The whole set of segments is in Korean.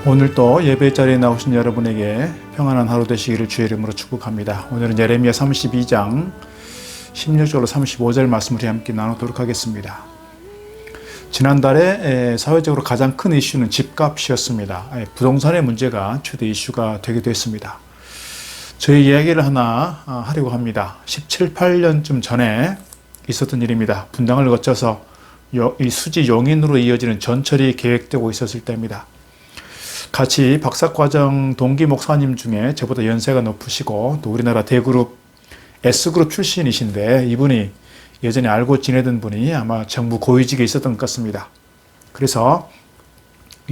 오늘 또 예배 자리에 나오신 여러분에게 평안한 하루 되시기를 주의 이름으로 축복합니다. 오늘은 예레미야 32장 16절로 35절 말씀을 함께 나누도록 하겠습니다. 지난달에 사회적으로 가장 큰 이슈는 집값이었습니다. 부동산의 문제가 최대 이슈가 되기도 했습니다. 저희 이야기를 하나 하려고 합니다. 17, 18년쯤 전에 있었던 일입니다. 분당을 거쳐서 이 수지 용인으로 이어지는 전철이 계획되고 있었을 때입니다. 같이 박사과정 동기 목사님 중에 저보다 연세가 높으시고 또 우리나라 대그룹 S그룹 출신이신데 이분이 예전에 알고 지내던 분이 아마 정부 고위직에 있었던 것 같습니다. 그래서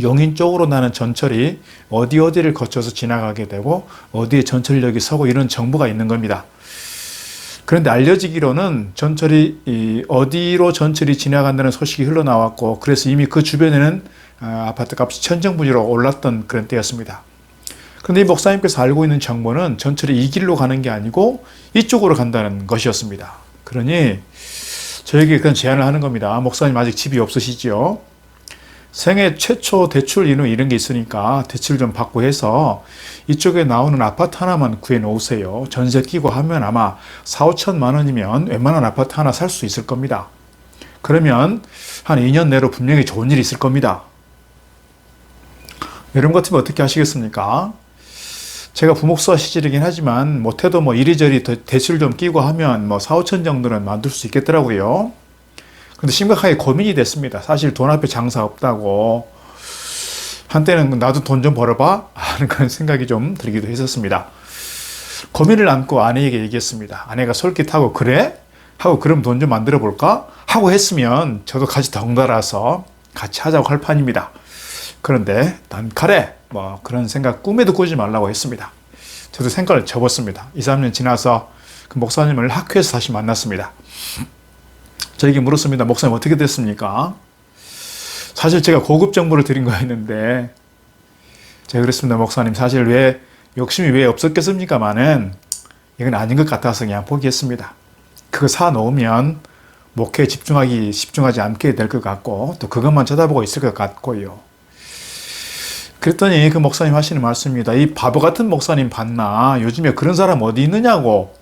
용인 쪽으로 나는 전철이 어디를 거쳐서 지나가게 되고 어디에 전철역이 서고 이런 정보가 있는 겁니다. 그런데 알려지기로는 전철이 어디로 전철이 지나간다는 소식이 흘러나왔고 그래서 이미 그 주변에는 아파트 값이 천정부지로 올랐던 그런 때였습니다. 그런데 이 목사님께서 알고 있는 정보는 전철이 이 길로 가는 게 아니고 이쪽으로 간다는 것이었습니다. 그러니 저에게 그런 제안을 하는 겁니다. 목사님 아직 집이 없으시죠? 생애 최초 대출 인후 이런 게 있으니까 대출 좀 받고 해서 이쪽에 나오는 아파트 하나만 구해 놓으세요. 전세 끼고 하면 아마 4, 5천만 원이면 웬만한 아파트 하나 살 수 있을 겁니다. 그러면 한 2년 내로 분명히 좋은 일이 있을 겁니다. 여러분 같으면 어떻게 하시겠습니까? 제가 부목사 시절이긴 하지만 못해도 이리저리 대출 좀 끼고 하면 4, 5천 정도는 만들 수 있겠더라고요. 근데 심각하게 고민이 됐습니다. 사실 돈 앞에 장사 없다고 한때는 나도 돈 좀 벌어봐 하는 그런 생각이 좀 들기도 했었습니다. 고민을 안고 아내에게 얘기했습니다. 아내가 솔깃하고 그래? 하고 그럼 돈 좀 만들어 볼까? 하고 했으면 저도 같이 덩달아서 같이 하자고 할 판입니다. 그런데 난 가래 그런 생각 꿈에도 꾸지 말라고 했습니다. 저도 생각을 접었습니다. 2, 3년 지나서 그 목사님을 학교에서 다시 만났습니다. 저에게 물었습니다. 목사님 어떻게 됐습니까? 사실 제가 고급 정보를 드린 거였는데 제가 그랬습니다. 목사님 사실 욕심이 왜 없었겠습니까마는 이건 아닌 것 같아서 그냥 포기했습니다. 그거 사 놓으면 목회에 집중하지 않게 될 것 같고 또 그것만 쳐다보고 있을 것 같고요. 그랬더니 그 목사님 하시는 말씀입니다. 이 바보 같은 목사님 봤나? 요즘에 그런 사람 어디 있느냐고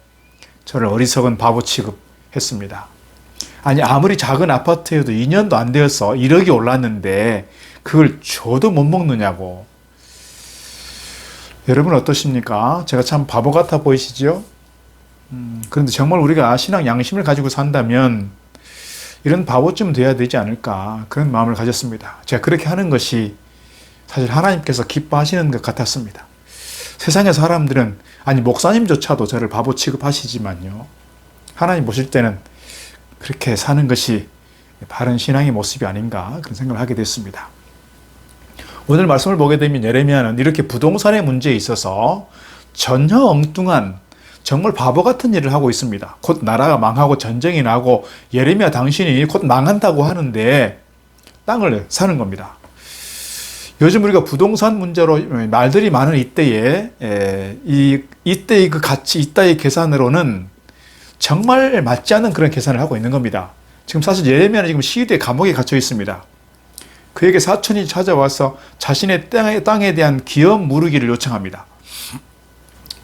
저를 어리석은 바보 취급했습니다. 아니 아무리 작은 아파트여도 2년도 안 되어서 1억이 올랐는데 그걸 줘도 못 먹느냐고. 여러분 어떠십니까? 제가 참 바보 같아 보이시죠? 그런데 정말 우리가 신앙 양심을 가지고 산다면 이런 바보쯤 돼야 되지 않을까 그런 마음을 가졌습니다. 제가 그렇게 하는 것이 사실 하나님께서 기뻐하시는 것 같았습니다. 세상의 사람들은 아니 목사님조차도 저를 바보 취급하시지만요. 하나님 보실 때는 그렇게 사는 것이 바른 신앙의 모습이 아닌가 그런 생각을 하게 됐습니다. 오늘 말씀을 보게 되면 예레미야는 이렇게 부동산의 문제에 있어서 전혀 엉뚱한 정말 바보 같은 일을 하고 있습니다. 곧 나라가 망하고 전쟁이 나고 예레미야 당신이 곧 망한다고 하는데 땅을 사는 겁니다. 요즘 우리가 부동산 문제로 말들이 많은 이때에 이때의 그 가치, 이때의 계산으로는 정말 맞지 않는 그런 계산을 하고 있는 겁니다. 지금 사실 예레미야는 지금 시위대 감옥에 갇혀 있습니다. 그에게 사촌이 찾아와서 자신의 땅에 대한 기업 무르기를 요청합니다.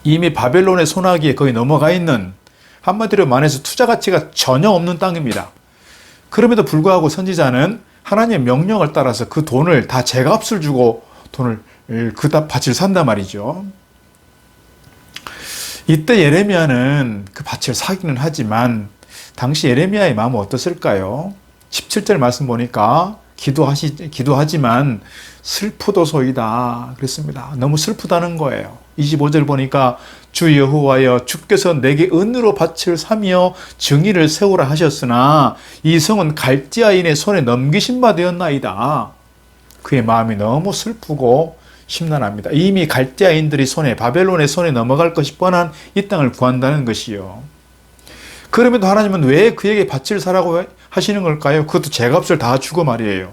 이미 바벨론의 손아귀에 거의 넘어가 있는 한마디로 말해서 투자 가치가 전혀 없는 땅입니다. 그럼에도 불구하고 선지자는 하나님의 명령을 따라서 그 돈을 다 제값을 주고 그 밭을 산단 말이죠. 이때 예레미야는 그 밭을 사기는 하지만 당시 예레미야의 마음은 어떻을까요? 17절 말씀 보니까 기도하지만 슬프도소이다 그랬습니다. 너무 슬프다는 거예요. 25절 보니까 주 여호와여 주께서 내게 은으로 밭을 사며 정의를 세우라 하셨으나 이 성은 갈대아인의 손에 넘기신 바 되었나이다. 그의 마음이 너무 슬프고 심란합니다. 이미 갈대아인들이 바벨론의 손에 넘어갈 것이 뻔한 이 땅을 구한다는 것이요. 그럼에도 하나님은 왜 그에게 밭을 사라고 하시는 걸까요? 그것도 제값을 다 주고 말이에요.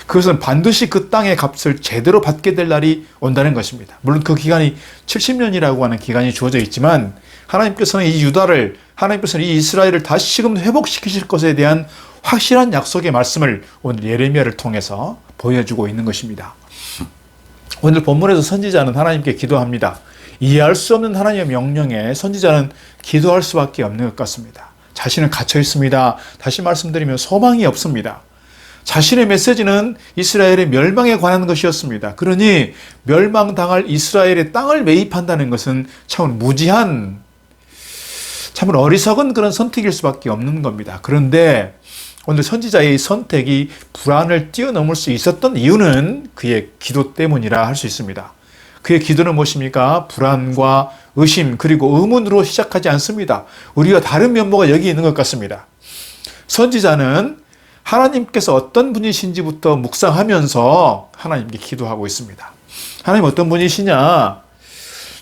그것은 반드시 그 땅의 값을 제대로 받게 될 날이 온다는 것입니다. 물론 그 기간이 70년이라고 하는 기간이 주어져 있지만 하나님께서는 하나님께서는 이 이스라엘을 다시금 회복시키실 것에 대한 확실한 약속의 말씀을 오늘 예레미야를 통해서 보여주고 있는 것입니다. 오늘 본문에서 선지자는 하나님께 기도합니다. 이해할 수 없는 하나님의 명령에 선지자는 기도할 수밖에 없는 것 같습니다. 자신은 갇혀 있습니다. 다시 말씀드리면 소망이 없습니다. 자신의 메시지는 이스라엘의 멸망에 관한 것이었습니다. 그러니 멸망당할 이스라엘의 땅을 매입한다는 것은 참 무지한, 참 어리석은 그런 선택일 수밖에 없는 겁니다. 그런데 오늘 선지자의 선택이 불안을 뛰어넘을 수 있었던 이유는 그의 기도 때문이라 할 수 있습니다. 그의 기도는 무엇입니까? 불안과 의심 그리고 의문으로 시작하지 않습니다. 우리가 다른 면모가 여기 있는 것 같습니다. 선지자는 하나님께서 어떤 분이신지부터 묵상하면서 하나님께 기도하고 있습니다. 하나님 어떤 분이시냐?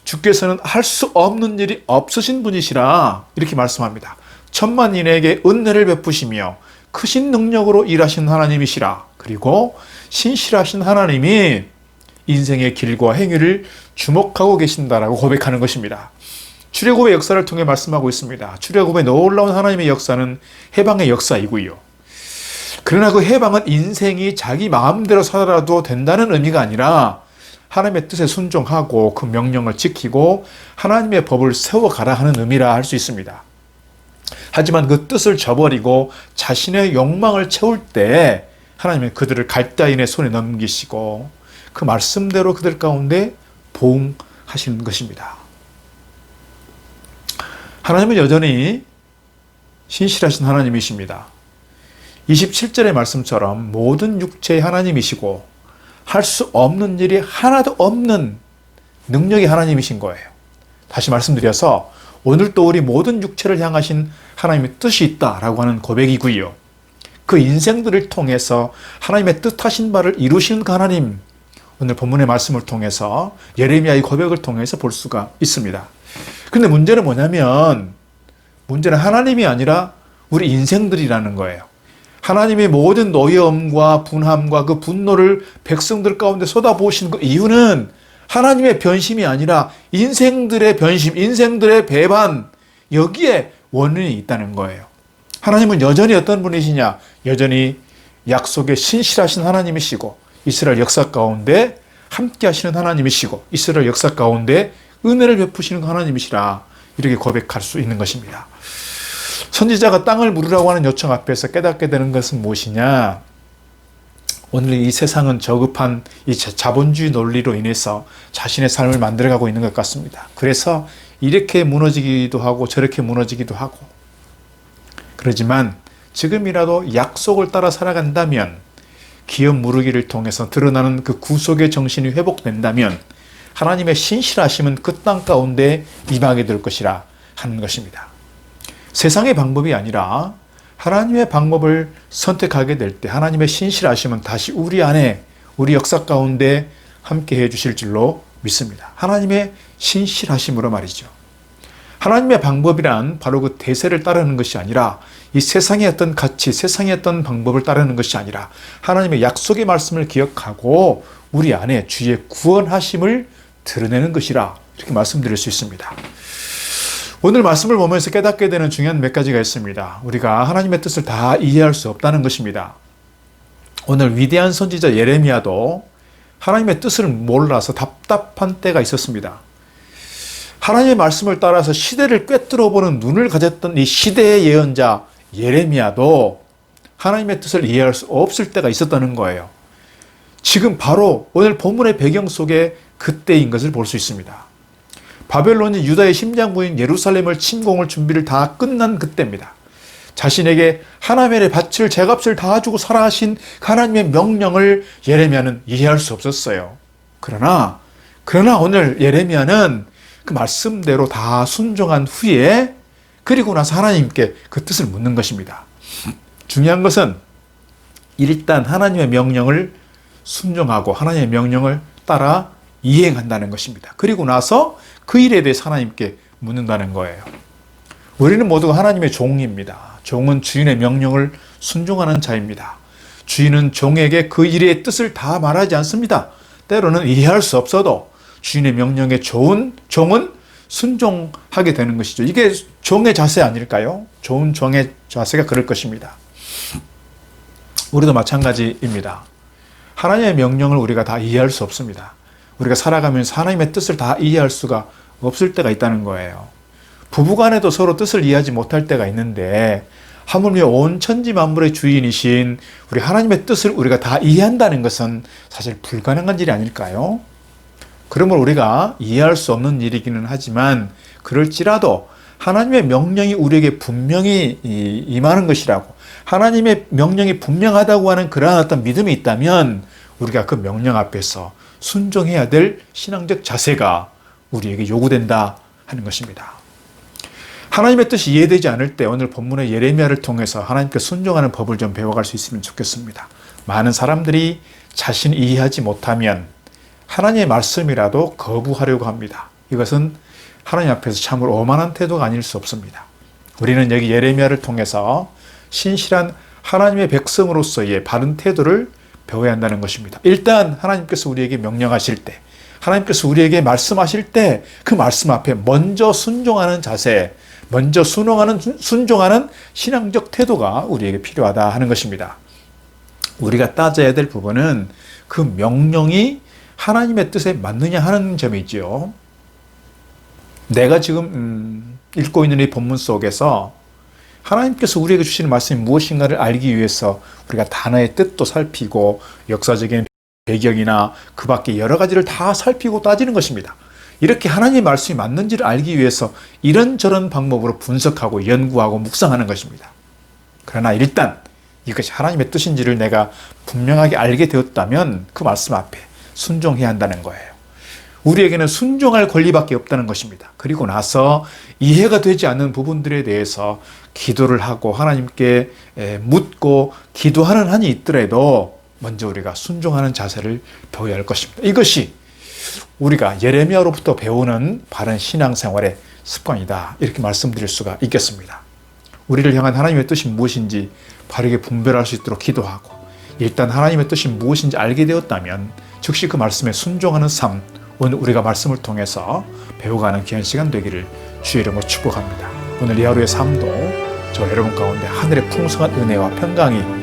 주께서는 할 수 없는 일이 없으신 분이시라 이렇게 말씀합니다. 천만인에게 은혜를 베푸시며 크신 능력으로 일하신 하나님이시라. 그리고 신실하신 하나님이 인생의 길과 행위를 주목하고 계신다라고 고백하는 것입니다. 출애굽의 역사를 통해 말씀하고 있습니다. 출애굽의 놀라운 하나님의 역사는 해방의 역사이고요. 그러나 그 해방은 인생이 자기 마음대로 살아도 된다는 의미가 아니라 하나님의 뜻에 순종하고 그 명령을 지키고 하나님의 법을 세워가라 하는 의미라 할 수 있습니다. 하지만 그 뜻을 저버리고 자신의 욕망을 채울 때 하나님은 그들을 갈대인의 손에 넘기시고 그 말씀대로 그들 가운데 보응하시는 것입니다. 하나님은 여전히 신실하신 하나님이십니다. 27절의 말씀처럼 모든 육체의 하나님이시고 할 수 없는 일이 하나도 없는 능력의 하나님이신 거예요. 다시 말씀드려서 오늘도 우리 모든 육체를 향하신 하나님의 뜻이 있다라고 하는 고백이고요. 그 인생들을 통해서 하나님의 뜻하신 바를 이루시는 그 하나님, 오늘 본문의 말씀을 통해서 예레미야의 고백을 통해서 볼 수가 있습니다. 그런데 문제는 뭐냐면 문제는 하나님이 아니라 우리 인생들이라는 거예요. 하나님의 모든 노여움과 분함과 그 분노를 백성들 가운데 쏟아부으시는 그 이유는 하나님의 변심이 아니라 인생들의 변심, 인생들의 배반, 여기에 원인이 있다는 거예요. 하나님은 여전히 어떤 분이시냐? 여전히 약속의 신실하신 하나님이시고 이스라엘 역사 가운데 함께 하시는 하나님이시고 이스라엘 역사 가운데 은혜를 베푸시는 하나님이시라 이렇게 고백할 수 있는 것입니다. 선지자가 땅을 물으라고 하는 요청 앞에서 깨닫게 되는 것은 무엇이냐? 오늘 이 세상은 저급한 이 자본주의 논리로 인해서 자신의 삶을 만들어가고 있는 것 같습니다. 그래서 이렇게 무너지기도 하고 저렇게 무너지기도 하고, 그러지만 지금이라도 약속을 따라 살아간다면, 기업 무르기를 통해서 드러나는 그 구속의 정신이 회복된다면 하나님의 신실하심은 그 땅 가운데 임하게 될 것이라 하는 것입니다. 세상의 방법이 아니라 하나님의 방법을 선택하게 될 때 하나님의 신실하심은 다시 우리 안에, 우리 역사 가운데 함께 해 주실 줄로 믿습니다. 하나님의 신실하심으로 말이죠. 하나님의 방법이란 바로 그 대세를 따르는 것이 아니라 이 세상의 어떤 가치, 세상의 어떤 방법을 따르는 것이 아니라 하나님의 약속의 말씀을 기억하고 우리 안에 주의 구원하심을 드러내는 것이라 이렇게 말씀드릴 수 있습니다. 오늘 말씀을 보면서 깨닫게 되는 중요한 몇 가지가 있습니다. 우리가 하나님의 뜻을 다 이해할 수 없다는 것입니다. 오늘 위대한 선지자 예레미야도 하나님의 뜻을 몰라서 답답한 때가 있었습니다. 하나님의 말씀을 따라서 시대를 꿰뚫어 보는 눈을 가졌던 이 시대의 예언자 예레미야도 하나님의 뜻을 이해할 수 없을 때가 있었다는 거예요. 지금 바로 오늘 본문의 배경 속에 그때인 것을 볼 수 있습니다. 바벨론이 유다의 심장부인 예루살렘을 침공할 준비를 다 끝난 그때입니다. 자신에게 하나님의 바칠 제값을 다 주고 살아가신 하나님의 명령을 예레미야는 이해할 수 없었어요. 그러나 오늘 예레미야는 그 말씀대로 다 순종한 후에 그리고 나서 하나님께 그 뜻을 묻는 것입니다. 중요한 것은 일단 하나님의 명령을 순종하고 하나님의 명령을 따라 이행한다는 것입니다. 그리고 나서 그 일에 대해서 하나님께 묻는다는 거예요. 우리는 모두가 하나님의 종입니다. 종은 주인의 명령을 순종하는 자입니다. 주인은 종에게 그 일의 뜻을 다 말하지 않습니다. 때로는 이해할 수 없어도 주인의 명령에 종은 순종하게 되는 것이죠. 이게 종의 자세 아닐까요? 좋은 종의 자세가 그럴 것입니다. 우리도 마찬가지입니다. 하나님의 명령을 우리가 다 이해할 수 없습니다. 우리가 살아가면서 하나님의 뜻을 다 이해할 수가 없을 때가 있다는 거예요. 부부간에도 서로 뜻을 이해하지 못할 때가 있는데 하물며 온 천지 만물의 주인이신 우리 하나님의 뜻을 우리가 다 이해한다는 것은 사실 불가능한 일이 아닐까요? 그러므로 우리가 이해할 수 없는 일이기는 하지만 그럴지라도 하나님의 명령이 우리에게 분명히 임하는 것이라고, 하나님의 명령이 분명하다고 하는 그러한 어떤 믿음이 있다면 우리가 그 명령 앞에서 순종해야 될 신앙적 자세가 우리에게 요구된다 하는 것입니다. 하나님의 뜻이 이해되지 않을 때 오늘 본문의 예레미야를 통해서 하나님께 순종하는 법을 좀 배워갈 수 있으면 좋겠습니다. 많은 사람들이 자신이 이해하지 못하면 하나님의 말씀이라도 거부하려고 합니다. 이것은 하나님 앞에서 참으로 오만한 태도가 아닐 수 없습니다. 우리는 여기 예레미야를 통해서 신실한 하나님의 백성으로서의 바른 태도를 배워야 한다는 것입니다. 일단 하나님께서 우리에게 명령하실 때, 하나님께서 우리에게 말씀하실 때 그 말씀 앞에 먼저 순종하는 자세, 먼저 순종하는 신앙적 태도가 우리에게 필요하다 하는 것입니다. 우리가 따져야 될 부분은 그 명령이 하나님의 뜻에 맞느냐 하는 점이지요. 내가 지금 읽고 있는 이 본문 속에서 하나님께서 우리에게 주시는 말씀이 무엇인가를 알기 위해서 우리가 단어의 뜻도 살피고 역사적인 배경이나 그 밖에 여러 가지를 다 살피고 따지는 것입니다. 이렇게 하나님의 말씀이 맞는지를 알기 위해서 이런저런 방법으로 분석하고 연구하고 묵상하는 것입니다. 그러나 일단 이것이 하나님의 뜻인지를 내가 분명하게 알게 되었다면 그 말씀 앞에 순종해야 한다는 거예요. 우리에게는 순종할 권리밖에 없다는 것입니다. 그리고 나서 이해가 되지 않는 부분들에 대해서 기도를 하고 하나님께 묻고 기도하는 한이 있더라도 먼저 우리가 순종하는 자세를 배워야 할 것입니다. 이것이 우리가 예레미야로부터 배우는 바른 신앙생활의 습관이다, 이렇게 말씀드릴 수가 있겠습니다. 우리를 향한 하나님의 뜻이 무엇인지 바르게 분별할 수 있도록 기도하고 일단 하나님의 뜻이 무엇인지 알게 되었다면 즉시 그 말씀에 순종하는 삶, 오늘 우리가 말씀을 통해서 배워가는 귀한 시간 되기를 주의 이름으로 축복합니다. 오늘 이 하루의 삶도 저 여러분 가운데 하늘의 풍성한 은혜와 평강이